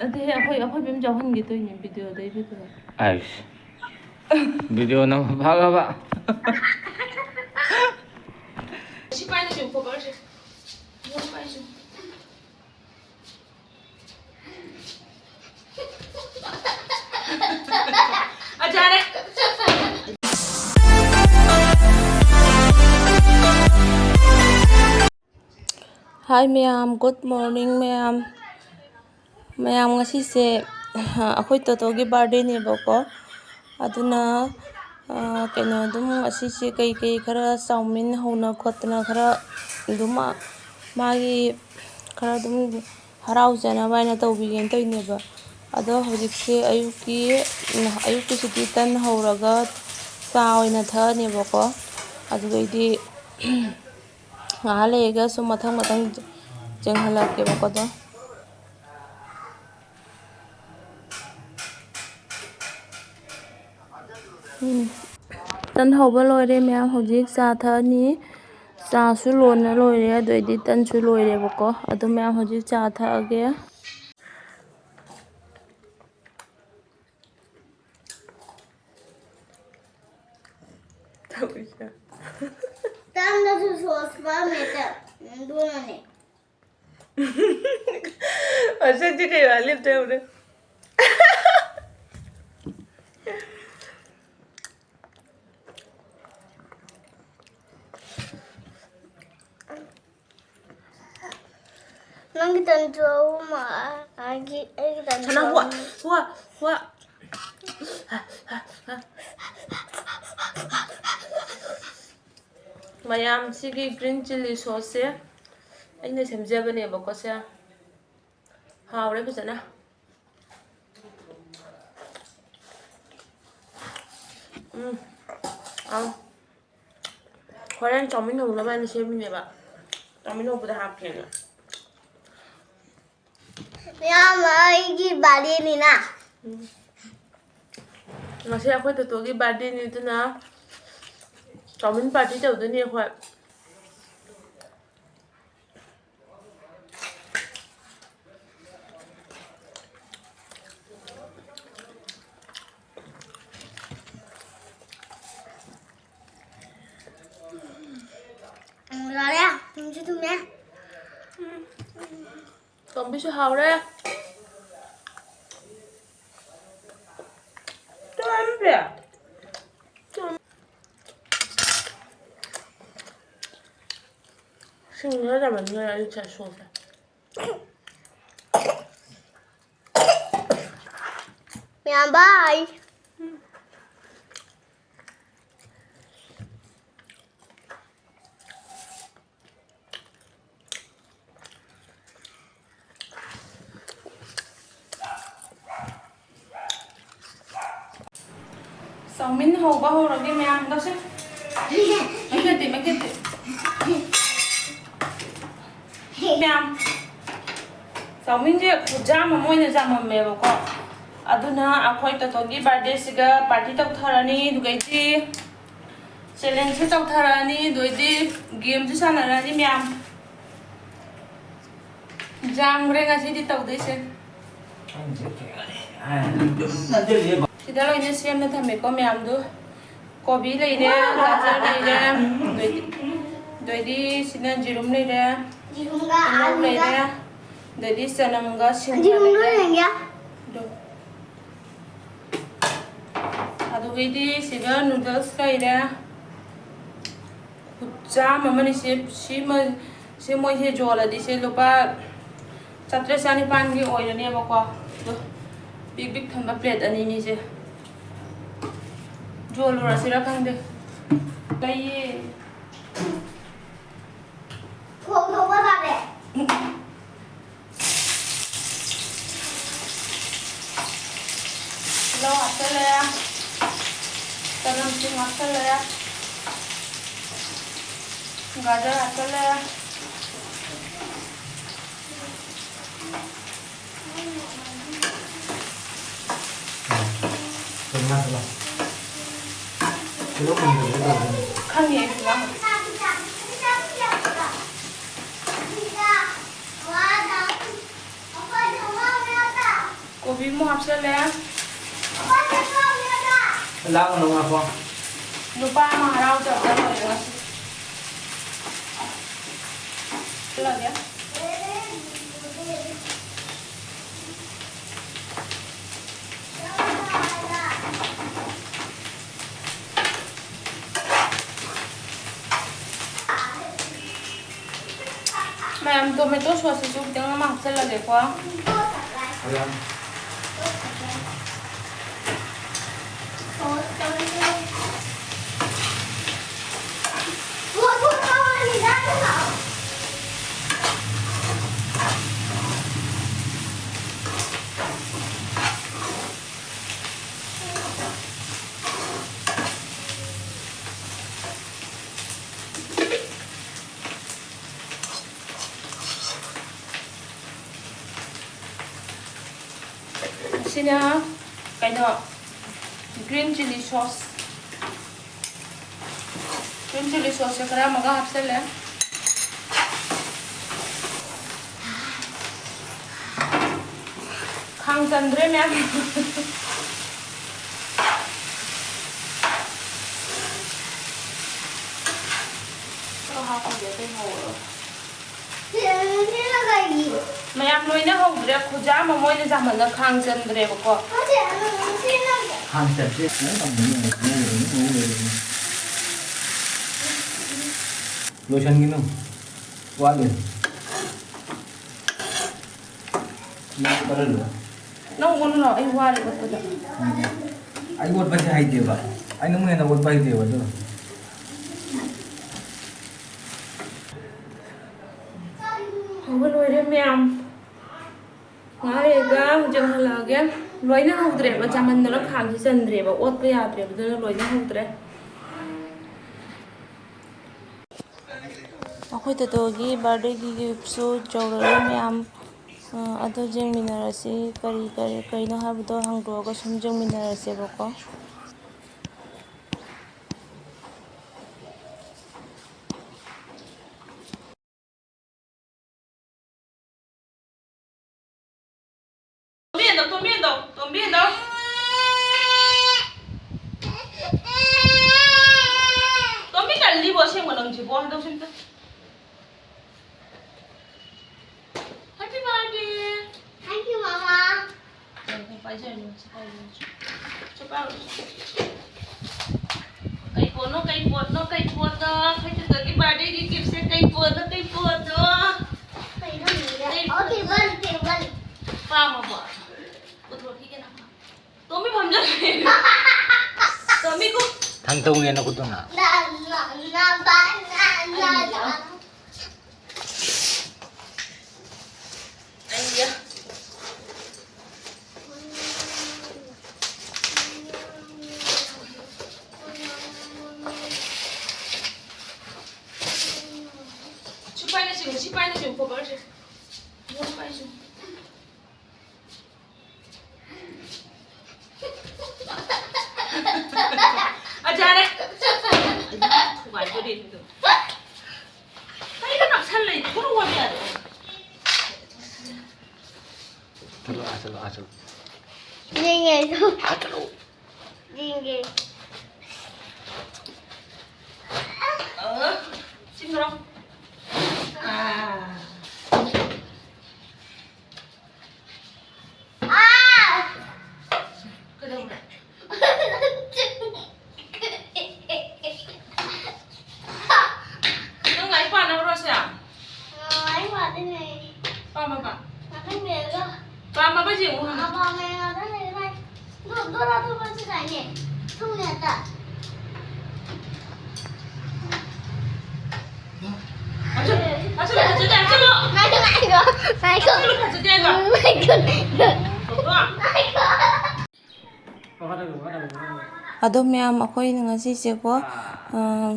ꯑꯗꯩ ꯑꯩꯈꯣꯏ ꯕꯦꯝ ꯆꯥꯎꯍꯟꯒꯦ ꯇꯧꯏꯅꯦ ꯚꯤꯗꯤꯑꯣꯗꯩ ꯚꯤꯗꯤꯑꯣ. ꯑꯩꯁ ꯚꯤꯗꯤꯑꯣ ꯅꯝꯕ ꯐꯈ꯭ꯔꯕ. ꯁꯤ ꯄꯥꯏꯅꯁꯨ ꯀꯣꯕꯔꯁꯦ. ꯌꯣꯝ ꯄꯥꯏꯁꯨ. ꯑꯖꯥꯔꯦ. Hi ma'am, good morning ma'am. Ma'am ngasise akhoi Totogi birthday nebako. Aduna kena dum asise kai khara chowmin hona khotna khara dum magi khara dum haraujana baina tawbigen toineba. Ado hojikse ayukki siti tan hawraga cha oina thanebako. Adugaidi ngahalega so mathang jenghalake bako do. Tan hawba loire ma'am hojik cha thani. Cha su lona loire adoidi tan su loire bako. Ado ma'am hojik cha thage. Tam da su sospa meta dono ne. Acha ji kai wali te ure. Nang tan jauh mah agi tan Sana hua. Mayam sigi green chili sauce aina semjabane bako se. Hawre fajana. Horen chowmin hongna baina semineba. Chowmin hongbuda hapkena. Ma'am agi bari ni na. Ngasi akhoi Totogi birthday ni duna chowmin party tawdani akhoi. Rồi đấy, chúng chú tụi nhé. Còn biết sao đấy. Cho em kìa. Xin nhớ là mình nghe đi chạy xuống rồi. Ma'am bye. Chowmin hawba hawrage ma'am dose. Makete. Ma'am. Chowmin je khujam moina jamame bako. Aduna akhoi Totogi birthday siga party tawtharani dugaiti challenge tawtharani doidi game ju sanarani ma'am. Jamre ngasi di tawdeise. Sida loine semna thameko ma'am du kobi leire gajar leire doidi sina jirum leire Jirum ga alu leire ga. doidi sanam ga singha Jirum leire dulu ya. Adugaidi siga noodles leire jam amani se moi se jola di se lupa 795 gi oirani bako big thamba plate ani ni se jol ra sira khangde kai Thô quá ra đấy. lo atale tanam sing atale gajar atale khangye lang ꯀꯣꯕꯤ ꯃꯨꯛ ꯍꯥꯞꯆꯜꯂꯦ ꯂꯥꯛꯑꯣ ꯉꯥꯈꯣ ꯅꯨꯄꯥ ꯑꯃ ꯍꯔꯥꯎꯖꯕꯗ ꯂꯣꯏꯔꯦ ꯉꯁꯤ ꯂꯒꯦ ꯃꯌꯥꯝ tomato ꯁꯣꯁꯁꯤꯁꯨ ꯈꯤꯇꯪ ꯑꯃ ꯍꯥꯞꯆꯜꯂꯒꯦꯀꯣ sini kayaknya green chili sauce ya karena maga hapsel ya khang chandre me mayam loina hogre khuja ma moina jamalna khang chandre bako khang chandre lotion gino wale ni paralo nang wala ai wale ko da ai wot ba hai deba ai nang mena wot ba hai deba do hobel loire mayam ngare ga jang halage loina hogre ba jamanna khang chandre ba ot ba yadre ba loina hogre akhoi Totogi birthday gi gift su jawra mayam ado jengminarasi kari no habdo hangdoga sum jengminarase bako Tomiendo Tomi kalli bo sing manang jibo hando sinta Happy birthday Thank you, Mama. Cây cuốn nó Happy birthday gi gift se cây cuốn nó Okay, one. Pa mà bỏ Tôi thi cái nào Tomi bầm ra Tomi cũng thằng tông nghe nó cũng tông nào anh kia Chupay na siya po ba siya Chupay siya Ajare Kumain ko din ito Ay ka naksalay Puro wala yan Asal. Jingle. Asal. Jingle. Sino Mama ba gì cũng hả? Mama mẹ nó đây này. Đưa ra thôi con sẽ giải nhỉ. Không nhỉ ta. Asal 같이 자. 아이고. 같이 자. ꯑꯗꯣ ꯃꯌꯥꯝ ꯑꯩꯈꯣꯏꯅ ꯉꯁꯤꯁꯦꯀꯣ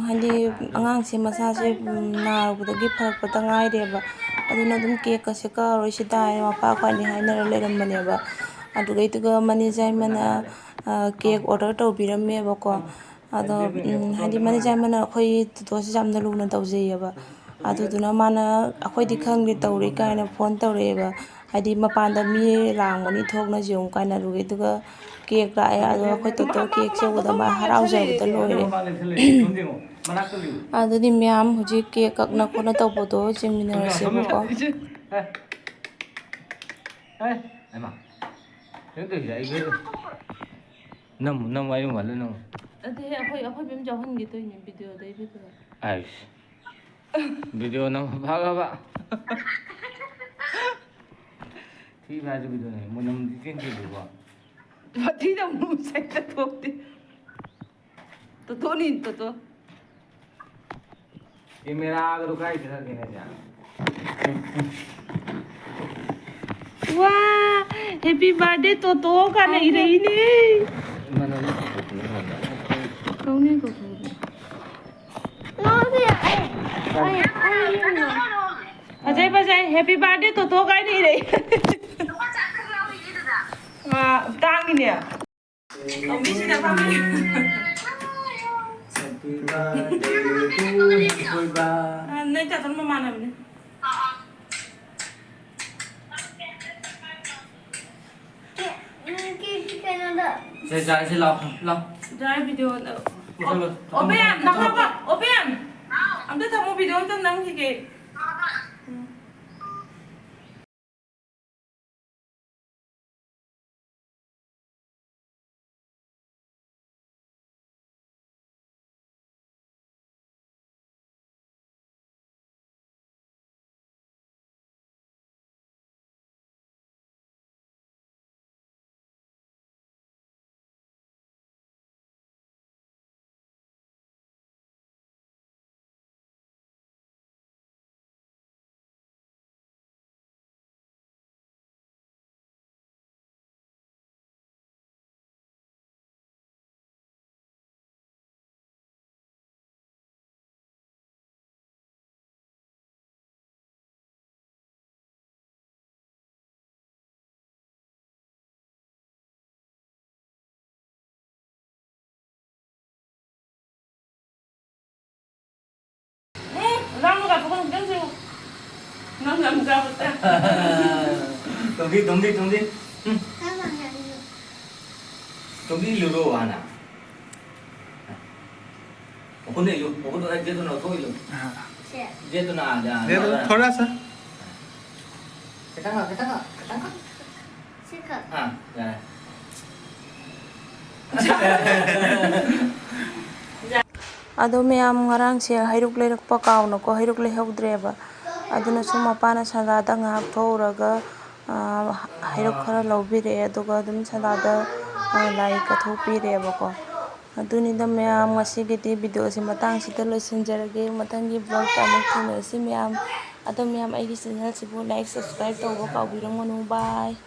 ꯍꯥꯏꯗꯤ ꯑꯉꯥꯡꯁꯦ ꯃꯁꯥꯁꯦ ꯅꯥꯔꯨꯕꯗꯒꯤ ꯐꯔꯛꯄꯗ ꯉꯥꯏꯔꯦꯕ ꯑꯗꯨꯅ ꯑꯗꯨꯝ ꯀꯦꯛꯀꯁꯦ ꯀꯛꯑꯔꯣꯏꯁꯤꯗ ꯍꯥꯏꯅ ꯃꯄꯥ ꯈ꯭ꯋꯥꯏꯗꯤ ꯍꯥꯏꯅꯔ ꯂꯩꯔꯝꯕꯅꯦꯕ ꯑꯗꯨꯒꯩꯗꯨꯒ ꯃꯅꯦꯖꯥꯏꯃꯅ ꯀꯦꯛ ꯑꯣꯔꯗꯔ ꯇꯧꯕꯤꯔꯝꯃꯦꯕꯀꯣ ꯑꯗꯣ ꯍꯥꯏꯗꯤ ꯃꯅꯦꯖꯥꯏꯃꯅ ꯑꯩꯈꯣꯏ ꯇꯣꯇꯣꯁꯦ ꯌꯥꯝꯅ ꯂꯨꯅ ꯇꯧꯖꯩꯌꯦꯕ ꯑꯗꯨꯗꯨꯅ ꯃꯥꯅ ꯑꯩꯈꯣꯏꯗꯤ ꯈꯪꯗꯦ ꯇꯧꯔꯦ ꯀꯥꯏꯅ ꯐꯣꯟ ꯇꯧꯔꯛꯑꯦꯕ ꯍꯥꯏꯗꯤ ꯃꯄꯥꯟꯗ ꯃꯤ ꯂꯥꯡꯕꯅꯤ ꯊꯣꯛꯅꯁꯤ ꯑꯃꯨꯛ ꯀꯥꯏꯅꯔꯨꯒꯦ ꯑꯗꯨꯒ ꯀꯦꯛ ꯂꯥꯛꯑꯦ ꯑꯗꯨꯒ ꯑꯩꯈꯣꯏ ꯇꯣꯇꯣ ꯀꯦꯛ ꯁꯦ ꯎꯕꯗ ꯃꯥ ꯍꯔꯥꯎꯖꯕꯗ ꯂꯣꯏꯔꯦ ꯑꯗꯨꯗꯤ ꯃꯌꯥꯝ ꯍꯧꯖꯤꯛ ꯀꯦꯛ ꯀꯛꯅ ꯈꯣꯠꯅ ꯇꯧꯕꯗꯣ ꯌꯦꯡꯃꯤꯟꯅꯔꯁꯦꯕꯀꯣ Nằm ai mà lên không? ꯑꯗꯨ ꯑꯩꯈꯣꯏ ꯕꯦꯝ ꯌꯥꯎꯍꯟꯒꯦ ꯇꯧꯏꯅꯦ ꯚꯤꯗꯤꯑꯣꯗꯩ video Video nằm phá ba. Thì phải cho video này, một năm thì trên kia được không? Batida mo sa tatote. Totoo ni totoo. Camera अगर उठाई तो sir कहने जा. Wow, happy birthday Toto ka na iraini. Mana ni? Kau ni ko. Bajai happy birthday Toto ka na irai. Tang ni ya. Ami sih dah pamit. Happy birthday to you, ba. Nay jatuh mana ni? Saya lau. Jai video. Opiam, nak apa? Opiam. Am tu tamu video tu nang hige. Lang ka pun jeng sih. Nang nang jawab tu. Tunggu. Tunggu lulu ana. Aku ni lu, aku tu dia tu nak kau lu. Dia tu nak ada. Dia tu थोड़ा सा. Ketangga. Sikat. Ya. ꯑꯗꯣ ꯃꯌꯥꯝ ꯉꯔꯥꯡꯁꯦ ꯍꯩꯔꯨꯛ ꯂꯩꯔꯛꯄ ꯀꯥꯎꯅꯀꯣ ꯍꯩꯔꯨꯛ ꯂꯩꯍꯧꯗ꯭ꯔꯦꯕ ꯑꯗꯨꯅ ꯁꯨꯝ ꯃꯄꯥꯅ ꯁꯟꯗꯥꯗ ꯉꯥꯏꯍꯥꯛ ꯊꯣꯛꯎꯔꯒ ꯍꯩꯔꯨꯛ ꯈꯔ ꯂꯧꯕꯤꯔꯛꯑꯦ ꯑꯗꯨꯒ ꯑꯗꯨꯝ ꯁꯟꯗꯥꯗ ꯂꯥꯏ ꯀꯠꯊꯣꯛꯄꯤꯔꯦꯕꯀꯣ ꯑꯗꯨꯅꯤꯗ ꯃꯌꯥꯝ ꯉꯁꯤꯒꯤꯗꯤ ꯚꯤꯗꯤꯑꯣꯁꯤ ꯃꯇꯥꯡꯁꯤꯗ ꯂꯣꯏꯁꯤꯟꯖꯔꯒꯦ ꯃꯊꯪꯒꯤ ꯕ꯭ꯂꯣꯒꯇ ꯑꯃꯨꯛ ꯊꯦꯡꯅꯔꯁꯤ ꯃꯌꯥꯝ ꯑꯗꯣ ꯃꯌꯥꯝ ꯑꯩꯒꯤ ꯆꯦꯅꯦꯜꯁꯤꯕꯨ ꯂꯥꯏꯛ ꯁꯕꯁꯀ꯭ꯔꯥꯏꯕ ꯇꯧꯕ ꯀꯥꯎꯕꯤꯔꯝꯒꯅꯨ ꯕꯥꯏ